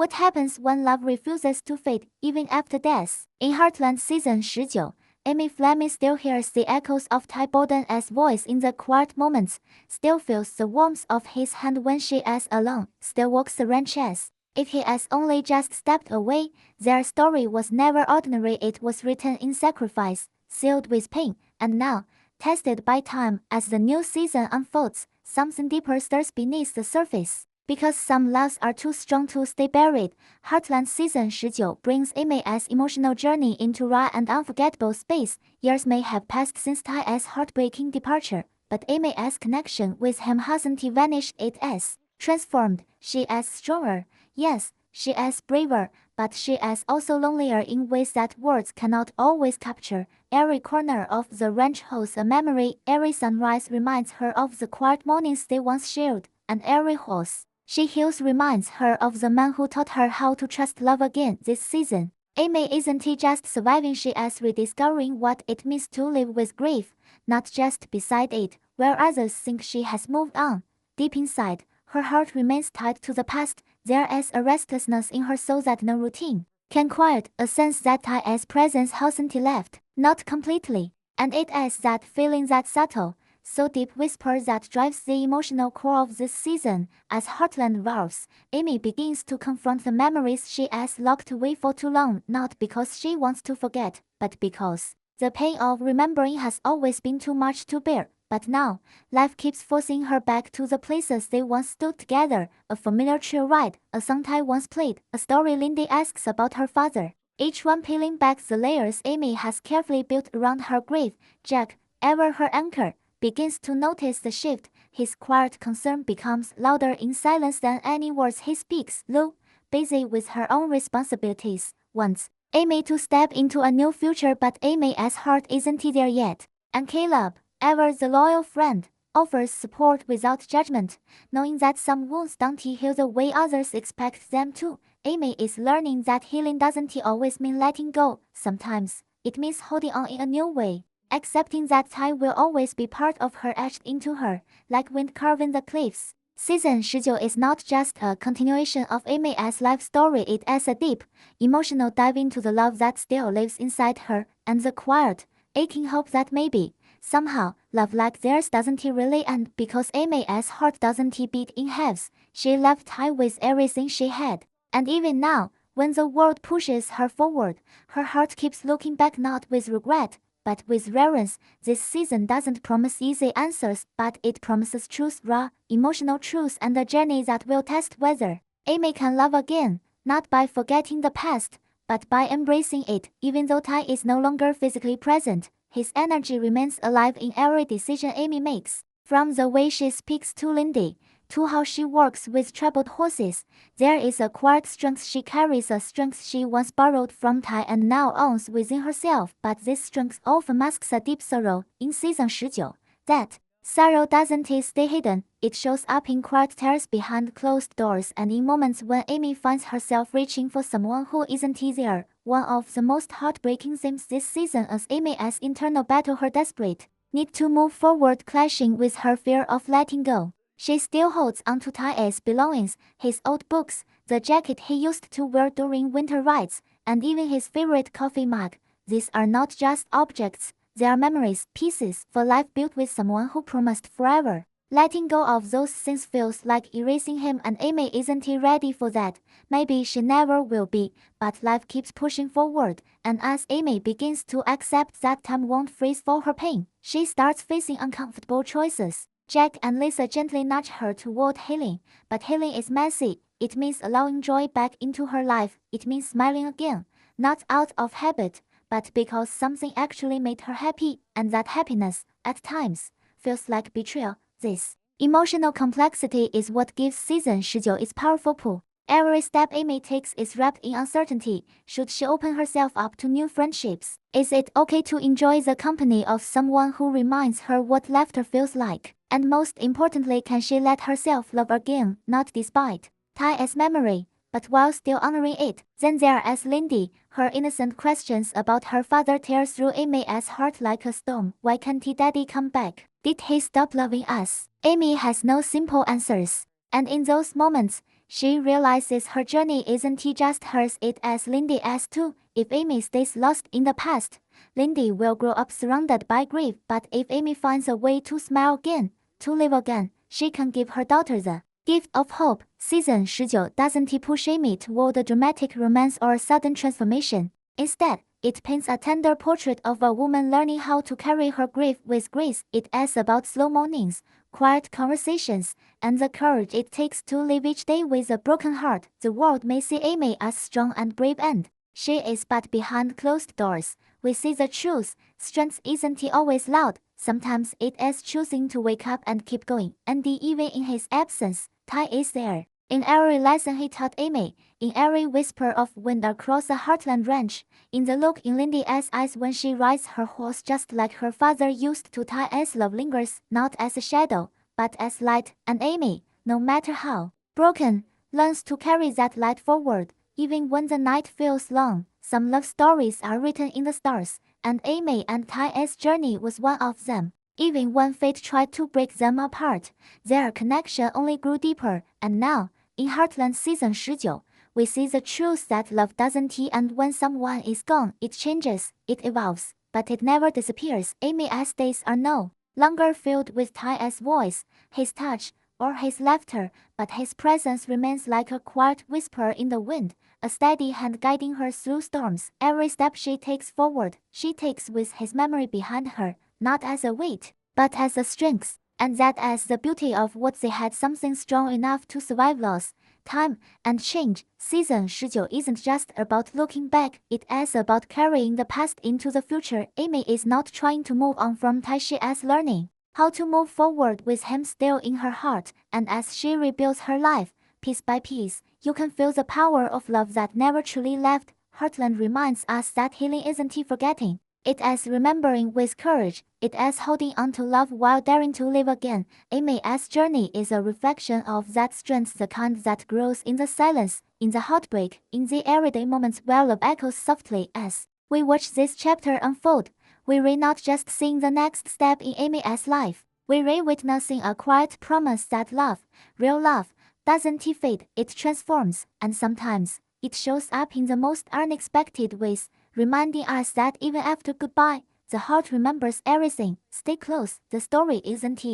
What happens when love refuses to fade, even after death? In Heartland Season 19, Amy Fleming still hears the echoes of Borden voice in the quiet moments, still feels the warmth of his hand when she is alone, still walks the ranch as if he has only just stepped away. Their story was never ordinary, it was written in sacrifice, sealed with pain, and now, tested by time as the new season unfolds, something deeper stirs beneath the surface. Because some loves are too strong to stay buried, Heartland Season 19 brings Amy's emotional journey into raw and unforgettable space. Years may have passed since Ty's heartbreaking departure, but Amy's connection with him hasn't vanished, it is transformed. She is stronger, yes, she is braver, but she is also lonelier in ways that words cannot always capture. Every corner of the ranch holds a memory, every sunrise reminds her of the quiet mornings they once shared, and every horse she heals reminds her of the man who taught her how to trust love again. This season, Amy isn't just surviving, she is rediscovering what it means to live with grief, not just beside it, where others think she has moved on. Deep inside, her heart remains tied to the past. There is a restlessness in her soul that no routine can quiet, a sense that Ty's presence hasn't left, not completely, and it is that feeling, that subtle, so deep whisper, that drives the emotional core of this season. As Heartland evolves, Amy begins to confront the memories she has locked away for too long, not because she wants to forget, but because the pain of remembering has always been too much to bear. But now, life keeps forcing her back to the places they once stood together, a familiar trail ride, a song Ty once played, a story Lindy asks about her father, each one peeling back the layers Amy has carefully built around her grief. Jack, ever her anchor, begins to notice the shift. His quiet concern becomes louder in silence than any words he speaks. Lou, busy with her own responsibilities, wants Amy to step into a new future, but Amy's heart isn't there yet. And Caleb, ever the loyal friend, offers support without judgment, knowing that some wounds don't heal the way others expect them to. Amy is learning that healing doesn't always mean letting go. Sometimes, it means holding on in a new way, accepting that time will always be part of her, etched into her, like wind carving the cliffs. Season 19 is not just a continuation of Amy's life story, it is a deep, emotional dive into the love that still lives inside her, and the quiet, aching hope that maybe, somehow, love like theirs doesn't really end. Because Amy's heart doesn't beat in halves, she left Ty with everything she had. And even now, when the world pushes her forward, her heart keeps looking back, not with regret, but with reverence. This season doesn't promise easy answers, but it promises truth, raw, emotional truth, and a journey that will test whether Amy can love again, not by forgetting the past, but by embracing it. Even though Ty is no longer physically present, his energy remains alive in every decision Amy makes. From the way she speaks to Lindy, to how she works with troubled horses, there is a quiet strength she carries, a strength she once borrowed from Ty and now owns within herself. But this strength often masks a deep sorrow. In Season 19, that sorrow doesn't stay hidden, it shows up in quiet tears behind closed doors, and in moments when Amy finds herself reaching for someone who isn't there. One of the most heartbreaking themes this season is Amy's internal battle, her desperate need to move forward clashing with her fear of letting go. She still holds onto Ty's belongings, his old books, the jacket he used to wear during winter rides, and even his favorite coffee mug. These are not just objects, they are memories, pieces for life built with someone who promised forever. Letting go of those things feels like erasing him, and Amy isn't ready for that. Maybe she never will be, but life keeps pushing forward, and as Amy begins to accept that time won't freeze for her pain, she starts facing uncomfortable choices. Jack and Lisa gently nudge her toward healing, but healing is messy. It means allowing joy back into her life. It means smiling again, not out of habit, but because something actually made her happy, and that happiness, at times, feels like betrayal. This emotional complexity is what gives Season 19 its powerful pull. Every step Amy takes is wrapped in uncertainty. Should she open herself up to new friendships? Is it okay to enjoy the company of someone who reminds her what laughter feels like? And most importantly, can she let herself love again, not despite Ty's memory, but while still honoring it? Then there is Lindy. Her innocent questions about her father tear through Amy's heart like a storm. Why can't Daddy come back? Did he stop loving us? Amy has no simple answers, and in those moments, She realizes her journey isn't just hers, it is Lindy's too. If Amy stays lost in the past, Lindy will grow up surrounded by grief, but if Amy finds a way to smile again, to live again, she can give her daughter the gift of hope. Season 19 doesn't push Amy toward a dramatic romance or a sudden transformation. Instead, it paints a tender portrait of a woman learning how to carry her grief with grace. It is about slow mornings, quiet conversations, and the courage it takes to live each day with a broken heart. The world may see Amy as strong and brave, and she is, but behind closed doors, we see the truth. Strength isn't always loud. Sometimes it is choosing to wake up and keep going. And even in his absence, Ty is there. In every lesson he taught Amy, in every whisper of wind across the Heartland ranch, in the look in Lindy's eyes when she rides her horse just like her father used to, Ty's love lingers, not as a shadow, but as light. And Amy, no matter how broken, learns to carry that light forward, even when the night feels long. Some love stories are written in the stars, and Amy and Ty's journey was one of them. Even when fate tried to break them apart, their connection only grew deeper. And now, in Heartland Season 19, we see the truth that love doesn't end when someone is gone. It changes, it evolves, but it never disappears. Amy's days are no longer filled with Ty's voice, his touch, or his laughter, but his presence remains like a quiet whisper in the wind, a steady hand guiding her through storms. Every step she takes forward, she takes with his memory behind her, not as a weight, but as a strength. And that is the beauty of what they had, something strong enough to survive loss, time, and change. Season 19 isn't just about looking back, it is about carrying the past into the future. Amy is not trying to move on from Ty, she is learning how to move forward with him still in her heart. And as she rebuilds her life, piece by piece, you can feel the power of love that never truly left. Heartland reminds us that healing isn't forgetting. It is remembering with courage. It is holding on to love while daring to live again. Amy's journey is a reflection of that strength, the kind that grows in the silence, in the heartbreak, in the everyday moments where love echoes softly. As we watch this chapter unfold, we read not just seeing the next step in Amy's life, we read witnessing a quiet promise that love, real love, doesn't fade, it transforms, and sometimes it shows up in the most unexpected ways, reminding us that even after goodbye, the heart remembers everything. Stay close, the story isn't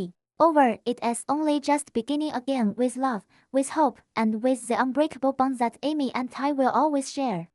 over, it is only just beginning again, with love, with hope, and with the unbreakable bond that Amy and Ty will always share.